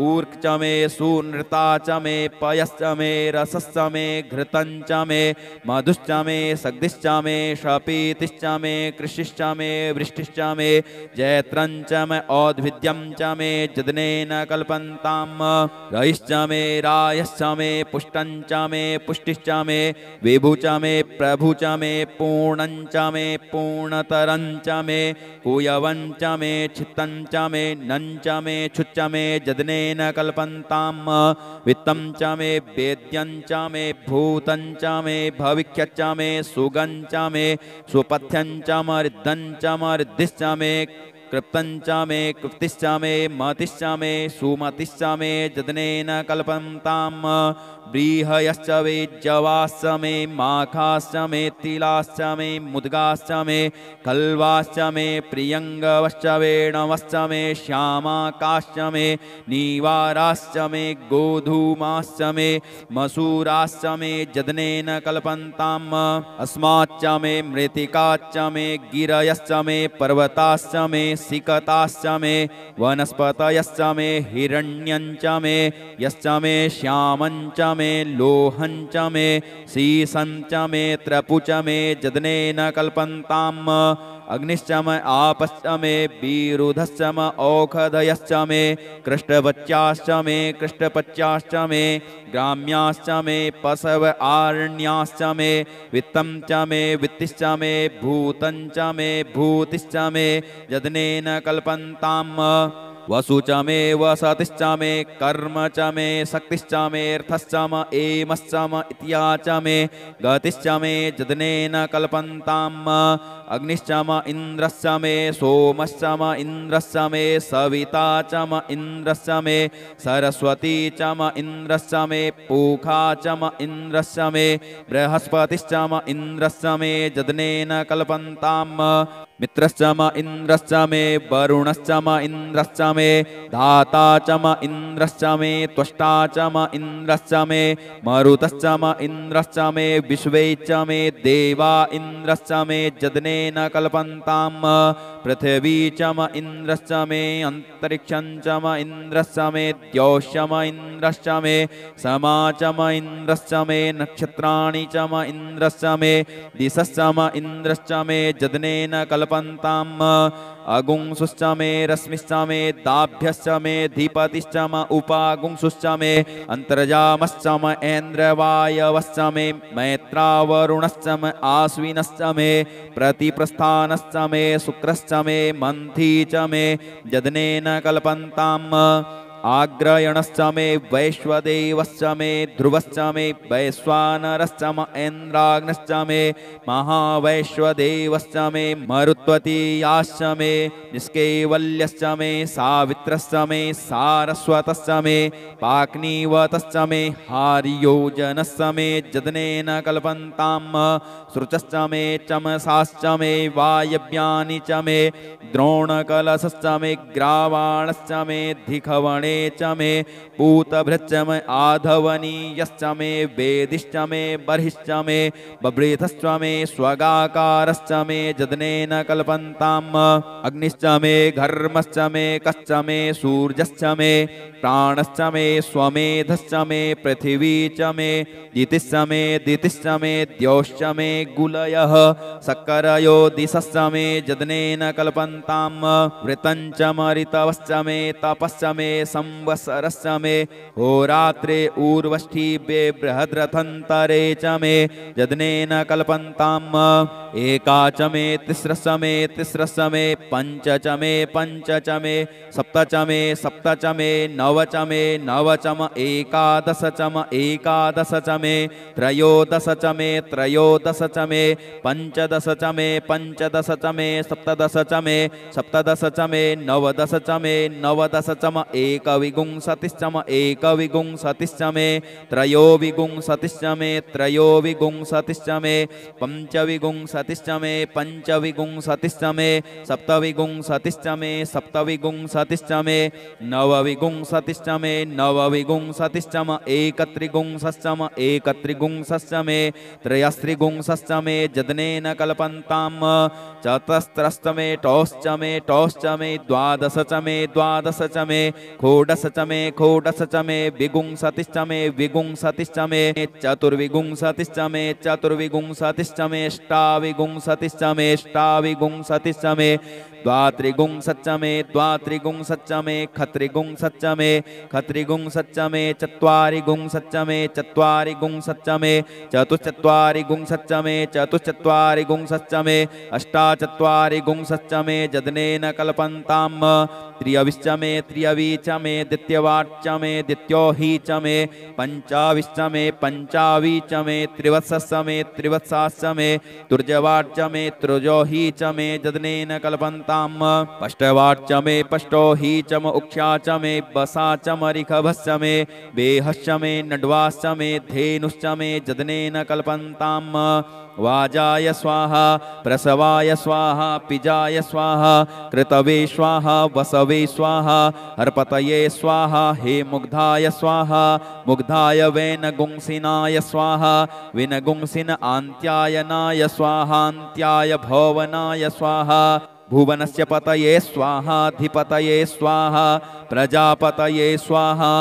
ऊर्क च मे सूनृता च मे पयश्च मे रसश्च मे घृतं च मे मधुश्च मे सग्धिश्च मे शपीतिश्च मे कृषिश्च मे वृष्टिश्च मे जैत्रं च मे औद्भिद्यं च मे जदनेन कल्पन्ताम् रयिश्च मे रायश्च मे पुष्टं च मे पुष्टिश्च मे विभु च मे प्रभु च मे पूर्णं च मे पूर्णतरं च मे कुयवं च मे चित्तं वित्तं च मे नं च मे क्षुच्च मे जदनेन कल्पन्ताम् वित्तं च मे वेद्यं च मे भूतं च मे भविष्यच्च मे सुगं च मे स्वपथ्यं च मर्दं च मर्दिश्च मे कृप्तं च मे कृप्तिश्च मे मतिश्च मे सुमतिश्च मे जदनेन कल्पन्ताम् व्रीहयश्च वे जवाश्च मे माखाश्च मे तिलाश्च मे मुद्गाश्च मे कल्वाश्च मे प्रियङ्गवश्च वेणवश्च मे श्यामाकाश्च मे नीवाराश्च मे गोधूमाश्च मे मसूराश्च मे जदनेन कल्पन्ताम् अस्माच्च मे मृत्तिकाच्च मे गिरयश्च मे पर्वताश्च मे सिकताश्च मे वनस्पतयश्च मे हिरण्यञ्च मे यश्च मे श्यामञ्च मे लोहञ्च मे शीसञ्च मे त्रपुच मे जदनेन कल्पन्ताम् अग्निश्च मे आपश्च मे विरुधश्च मे औषधयश्च मे कृष्टपच्याश्च मे कृष्टपच्याश्च मे ग्राम्याश्च मे पशव आरण्याश्च मे वित्तं च मे वित्तिश्च मे भूतं च मे भूतिश्च मे जदनेन कल्पन्ताम् वसु च मे वसतिश्च मे कर्म च मे शक्तिश्च मे अर्थश्च मे एमश्च मे इत्या च मे गतिश्च मे जदनेन कल्पन्ताम् अग्निश्च मे इन्द्रश्च मे सोमश्च मे इन्द्रश्च मे सविता च मे इन्द्रश्च मे सरस्वती च मे इन्द्रश्च मे पूखा च मे इन्द्रश्च मे बृहस्पतिश्च मे इन्द्रश्च मे जदनेन कल्पन्ताम् मित्रश्च मे इन्द्रश्च मे वरुणश्च मे इन्द्रश्च मे धाता च मे इन्द्रश्च मे त्वष्टा च मे इन्द्रश्च मे मरुतश्च मे इन्द्रश्च मे विश्वे च मे देवा इन्द्रश्च मे जदनेन कल्पन्ताम् पृथिवी च मे इन्द्रश्च मे अन्तरिक्षं च मे इन्द्रश्च मे द्यौश्च मे इन्द्रश्च मे समा च मे इन्द्रश्च मे नक्षत्राणि च मे इन्द्रश्च मे दिशश्च मे इन्द्रश्च मे जदनेन कल्पन्ताम् अगुंसुश्च मे रश्मिश्च मे दाभ्यश्च मे धीपतिश्च मे उपागुंसुश्च मे अन्तर्जामश्च मे ऐन्द्रवायवश्च मे मैत्रावरुणश्च मे आश्विनश्च मे प्रतिप्रस्थानश्च मे शुक्रश्च मे मन्थी च मे जदनेन कल्पन्ताम् आग्रयणश्च मे वैश्वदेवश्च मे ध्रुवश्च मे वैश्वानरश्च मे ऐन्द्राग्नश्च मे महावैश्वदेवश्च मे मरुत्वतीयाश्च मे निष्कैवल्यश्च मे सावित्रश्च मे सारस्वतश्च मे पाक्नीवतश्च मे हार्योजनश्च मे जदनेन कल्पन्ताम् श्रुचश्च मे चमसाश्च मे वायव्यानि च मे द्रोणकलशश्च मे ग्रावाणश्च मे धिखवणे च मे पूतभृच्च मे आधवनीयश्च मे वेदिश्च मे बर्हिश्च मे बभृतश्च मे स्वगाकारश्च मे जदनेन कल्पन्ताम् अग्निश्च मे घर्मश्च मे कश्च मे सूर्यश्च मे प्राणश्च मे स्वमेधश्च मे पृथिवी च मे दितिश्च मे दितिश्च मे द्यौश्च मे गुलयः सक्करयो दिशश्च मे जदनेन कल्पन्ताम् वृतं च मरितवश्च मे तपश्च मे संवत्सरश्च मे होरात्रे ऊर्वष्ठीभ्ये बृहद्रथन्तरे च मे जदनेन कल्पन्ताम् एका च मे तिस्रश्च मे तिस्रश्च मे पञ्च च मे पञ्च च मे सप्त च मे सप्त च मे नव च मे नव च मे एकादश च मे एकादश च मे त्रयोदश च मे त्रयोदश च मे पञ्चदश च मे पञ्चदश च मे सप्तदश च मे सप्तदश च मे नवदश च मे नवदश च मे एकविंशतिश्च मे एकविंशतिश्च मे त्रयोविंशतिश्च मे त्रयोविंशतिश्च मे पञ्चविंशतिश्च मे पञ्चविंशतिश्च मे सप्तविंशतिश्च मे सप्तविंशतिश्च मे नवविंशतिश्च मे नवविंशतिश्च मे एकत्रिंशश्च मे एकत्रिंशश्च मे त्रयस्त्रिंशश्च मे जदनेन कल्पन्ताम् चतस्रश्च मे टौश्च मे टौश्च मे द्वादश च मे द्वादश च मे षोडश च मे षोडश च मे विगुंसतिश्च मे विगुंसतिश्च मे चतुर्विगुंसतिश्च मे चतुर्विगुंसतिश्च मे अष्टाविगुंसतिश्च मे अष्टाविगुंसतिश्च मे द्वात्रिगुंसच्च मे द्वात्रिगुंसच्च मे खत्रिगुंसच्च मे खत्रिगुंसच्च मे चत्वारिगुंसच्च मे चत्वारिगुंसच्च मे चतुश्चत्वारिगुंसच्च मे चतुश्चत्वारिगुंसच्च मे अष्टाचत्वारिगुंसच्च मे जदनेन कल्पन्ताम् त्रियविश्च मे त्रियवी च मे द्वितीयवाच्च मे द्वितीयोहि च मे पंचाविश्च मे पंचावी च मे त्रिवत्सश्च मे त्रिवत्साश्च मे तुर्जवाच्च मे तुर्जोहि च मे जदनेन कल्पन्ताम् पष्टवाच्च मे पष्टोहि च म उक्षा च मे बसा च म ऋषभश्च मे वेहश्च मे नड्वाश्च मे धेनुश्च मे जदनेन कल्पन्ताम् वाजाय स्वाहा प्रसवाय स्वाहा पिजाय स्वाहा कृतवे स्वाहा वसवे स्वाहा हर्पतये स्वाहा हे मुग्धाय स्वाहा मुग्धाय वेनगुंसिनाय स्वाहा विनगुंसिन आन्त्यायनाय स्वाहान्त्याय भवनाय स्वाहा भुवनस्य पतये स्वाहाधिपतये स्वाहा प्रजापतये स्वाहा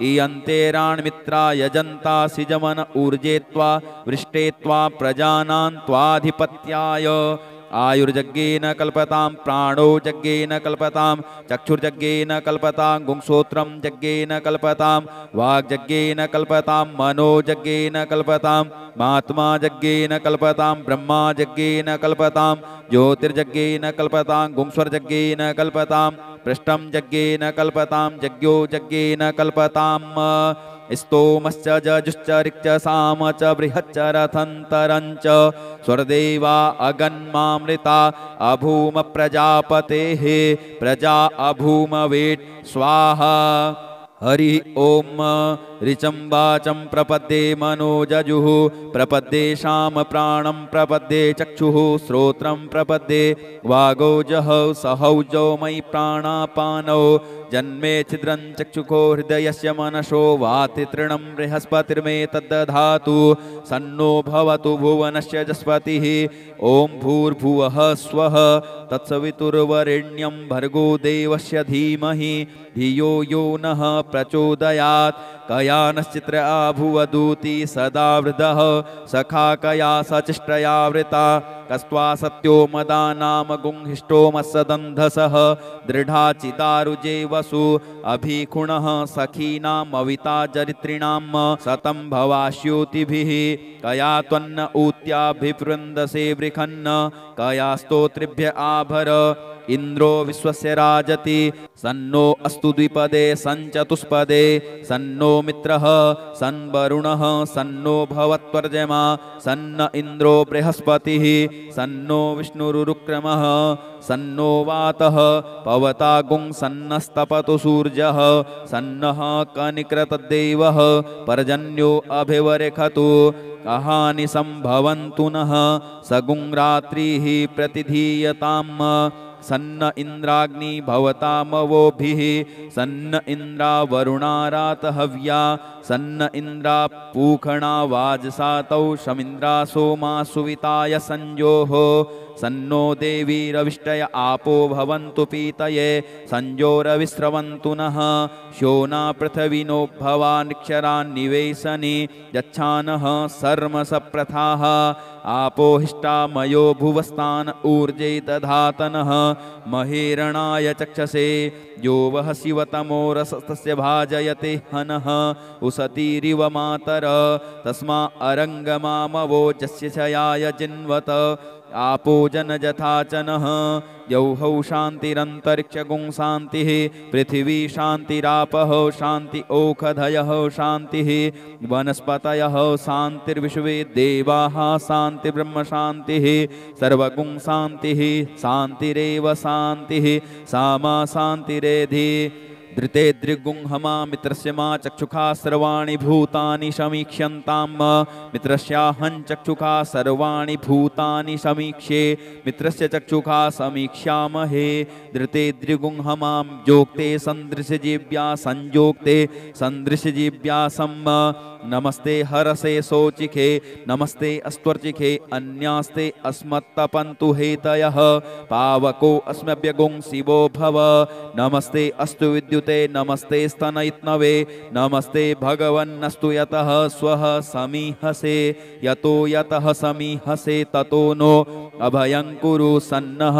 इयन्तेराण्मित्रा यजन्ता सिजमन ऊर्जे त्वा वृष्टे त्वा प्रजानां त्वाधिपत्याय आयुर्जज्ञेन कल्पतां प्राणो यज्ञेन कल्पतां चक्षुर्यज्ञेन कल्पतां गुंसोत्रं यज्ञेन कल्पतां वाग्यज्ञेन कल्पतां मनोयज्ञेन कल्पतां महात्मा यज्ञेन कल्पतां ब्रह्मा यज्ञेन कल्पतां ज्योतिर्यज्ञेन कल्पतां गुंस्वर्यज्ञेन कल्पतां पृष्ठं यज्ञेन कल्पतां यज्ञो यज्ञेन कल्पताम् स्तोमश्च जजुश्च ऋक्च साम च बृहच्च रथन्तरञ्च स्वर्देवा अगन्मामृता अभूम प्रजापतेः प्रजा अभूम वेट् स्वाहा हरि ओम ऋचं वाचं प्रपद्ये मनोजजुः प्रपद्ये शाम प्राणं प्रपद्ये चक्षुः श्रोत्रं प्रपद्ये वागोजः सहौजो मयि प्राणापानौ जन्मे छिद्रं चक्षुषो हृदयस्य मनसो वाति तृणं बृहस्पतिर्मे तद्दधातु सन्नो भवतु भुवनस्य जस्पतिः ॐ भूर्भुवः स्वः तत्सवितुर्वरेण्यं भर्गो देवस्य धीमहि धियो यो नः प्रचोदयात् कया नश्चित्र आभुवदूति सदा वृदः सखा कया सचिष्टया वृता कस्त्वा सत्यो मदा नाम गुंहिष्टो मत्सदन्धसः दृढाचितारुजे वसु अभिखुणः सखीनामविता चरित्रिणां सतं भवास्योतिभिः कया त्वन्न ऊत्याभिवृन्दसे वृखन्न कया स्तोत्रिभ्य आभर इंद्रो विश्वस्य राजति सन्नो अस्तु द्विपदे सञ्चतुष्पदे सन्नो मित्रः सन्वरुणः सन्नो भवत्वर्जमा सन्न इन्द्रो बृहस्पतिः सन्नो विष्णुरुक्रमः सन्नो वातः पवतागुं सन्नस्तपतु सूर्यः सन्नः कनिक्रतदेवः पर्जन्यो अभिवरेखतु अहानि सम्भवन्तु नः सगुं रात्रिः प्रतिधीयताम् सन्न इन्द्राग्नि भवतामवोभिः सन्न इन्द्रा वरुणारातहव्या सन्न इन्द्रा पूखणा वाजसातौ शमिन्द्रा सोमा सुविताय संयोः सन्नो देवी रविष्टय आपो भवन्तु पीतये संजोरविस्रवन्तु नः शोना पृथ्वीनो भवान्निक्षरान्निवेशनि यच्छानः सर्मसप्रथाः आपो हिष्टामयो भुवस्तान ऊर्जे दधातनः महेरणाय चक्षसे यो वः शिवतमो रसस्तस्य भाजयते हनः उसतीरिव मातर तस्मा अरङ्गमामवो जस्य छयाय जिन्वत आपो जन जथा च नः यौहौ शान्तिरन्तरिक्षगुं शान्तिः पृथिवी शान्तिरापः शान्ति ओषधयः शान्तिः वनस्पतयः शान्तिर्विश्वे देवाः शान्तिर्ब्रह्म शान्तिः सर्वगुं शान्तिः शान्तिरेव शान्तिः सामा शान्तिरेधि धृते दृगुंहमा मित्रस्य मा चक्षुखा सर्वाणि भूतानि समीक्ष्यन्ताम् मित्रस्याहं चक्षुखा सर्वाणि भूतानि समीक्ष्ये मित्रस्य चक्षुखा समीक्ष्यामहे धृते दृगुंहमां योक्ते सन्दृशजीव्या संयोक्ते सन्दृशजीव्या नमस्ते हरसे शोचिखे नमस्ते अस्त्वर्चिखे अन्यास्ते अस्मत्तपन्तु हेतयः पावको अस्मभ्यगुं शिवो भव नमस्ते अस्तु विद्युत ते नमस्ते स्तनयित्नवे नमस्ते भगवन्नस्तु यतः स्वः समीहसे यतो यतः समीहसे ततो नो अभयं कुरु सन्नः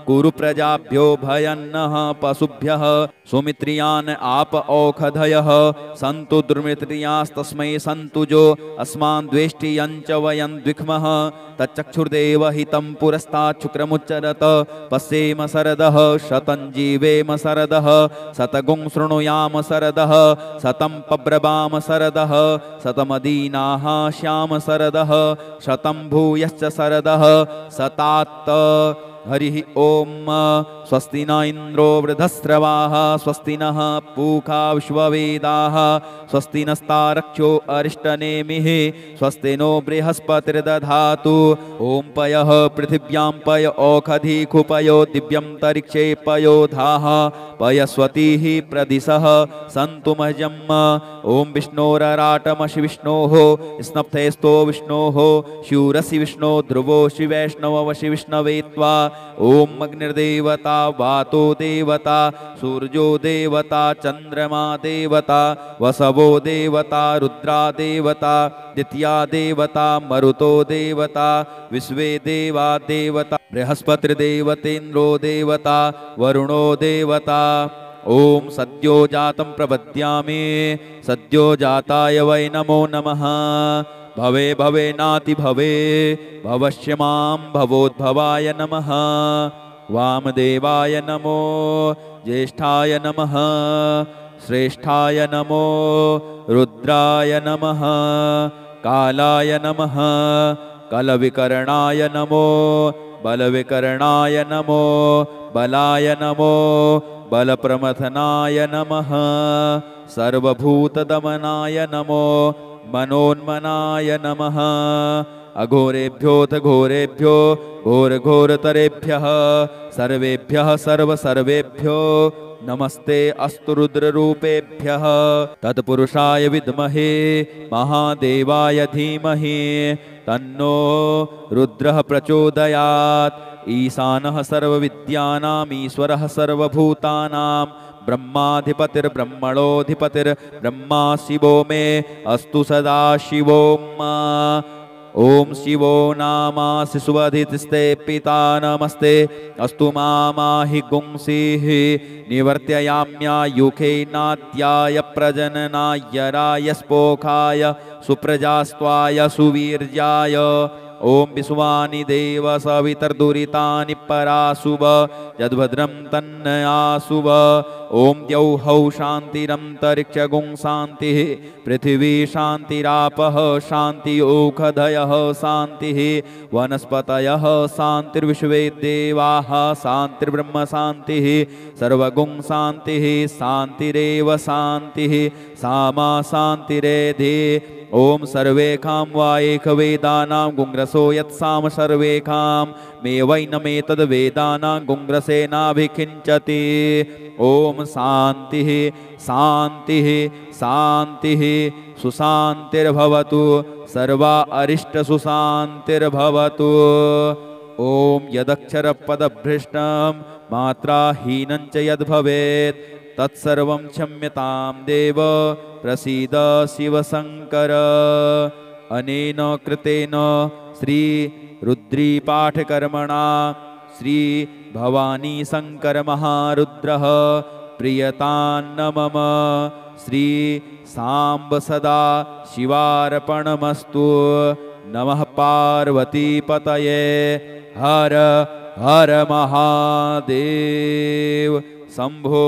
कुरु प्रजाभ्यो भयन्नः पशुभ्यः सुमित्रियान् आप औषधयः सन्तु दुर्मित्रियास्तस्मै सन्तु जो अस्मान् द्वेष्टियञ्च वयं द्विक्मः तच्चक्षुर्देव हितं पुरस्तात् शुक्रमुच्चरत पश्येम शरदः शतं जीवेम शरदः शतगुं शृणुयाम शरदः शतं पब्रवाम शरदः शतमदीनाः श्याम शरदः शतं भूयश्च शरदः शतात् हरिः ओम स्वस्ति न इंद्रो वृद्धस्रवाः स्वस्ति नः पूषा विश्ववेदाः स्वस्ति नस्तारक्षो अरिष्टनेमिः स्वस्ति नो बृहस्पतिर्दधातु ओम पयः पृथिव्यां पय ओषधीकुपयो दिव्यन्तरिक्षे पयोधाः पयस्वतीः प्रदिशः सन्तु मह्यम् ओम विष्णोरराटमशि विष्णोः स्नप्थेस्तो विष्णोः शूरसि विष्णो ध्रुवो शिवैष्णववशि विष्णवे त्वा ओम अग्निर्देवता वातो देवता सूर्यो देवता चंद्रमा देवता वसवो देवता रुद्रा देवता द्वितीया देवता मरुतो देवता विश्वे देवा देवता बृहस्पतिर्देवतेन्द्रो देवता वरुणो देवता ओम सद्यो जातं प्रपद्यामि सद्यो जाताय वै नमो नमः भवे भवे नाति भवे भवश्यमां भवोद्भवाय नमः वामदेवाय नमो ज्येष्ठाय नमः श्रेष्ठाय नमो रुद्राय नमः कालाय नमः कलविकरणाय नमो बलविकरणाय नमो बलाय नमो बलप्रमथनाय नमः सर्वभूतदमनाय नमो मनोन्मनाय नमः अघोरेभ्योऽथ घोरेभ्यो घोरघोरतरेभ्यः सर्वेभ्यः सर्वसर्वेभ्यो नमस्ते अस्तु रुद्ररूपेभ्यः तत्पुरुषाय विद्महे महादेवाय धीमहि तन्नो रुद्रः प्रचोदयात् ईशानः सर्वविद्यानाम् ईश्वरः सर्वभूतानां ब्रह्माधिपतिर्ब्रह्मणोऽधिपतिर्ब्रह्मा शिवो मे अस्तु सदा शिवोम् ओम शिवो नामासि सुवधितस्ते पिता नमस्ते अस्तु मामाहि गुंसीः निवर्त्ययाम्यायुखे नात्याय प्रजननाय रायस्पोखाय सुप्रजास्त्वाय सुवीर्याय ओम विश्वानि देव सवितर्दुरितानि पराशुभ यद्भद्रं तन्नयाशुभ ओम द्यौः शान्तिरन्तरिक्षगुं शान्तिः पृथिवी शान्तिरापः शान्ति ओषधयः शान्तिः वनस्पतयः शान्तिर्विश्वे देवाः शान्तिर्ब्रह्म शान्तिः सर्वगुं शान्तिः शान्तिरेव शान्तिः सामा शान्तिरेधि ओम सर्वेखां वा एकवेदानां गुंग्रसो यत्साम सर्वेखां मे वैनमेतद् वेदानां गुंग्रसेनाभिखिञ्चति ओम शान्तिः शान्तिः शान्तिः सुशान्तिर्भवतु सर्वा अरिष्ट सुशान्तिर्भवतु ओम यदक्षरपदभ्रष्टं मात्राहीनं च यद्भवेत् तत्सर्वं क्षम्यतां देव प्रसीद शिवशंकर अनेन कृतेन श्री रुद्री पाठकर्मणा श्री भवानी शंकर महारुद्रः प्रियतान्न मम श्री सांब सदा शिवार्पणमस्तु नमः पार्वतीपतये हर हर महादेव शंभो।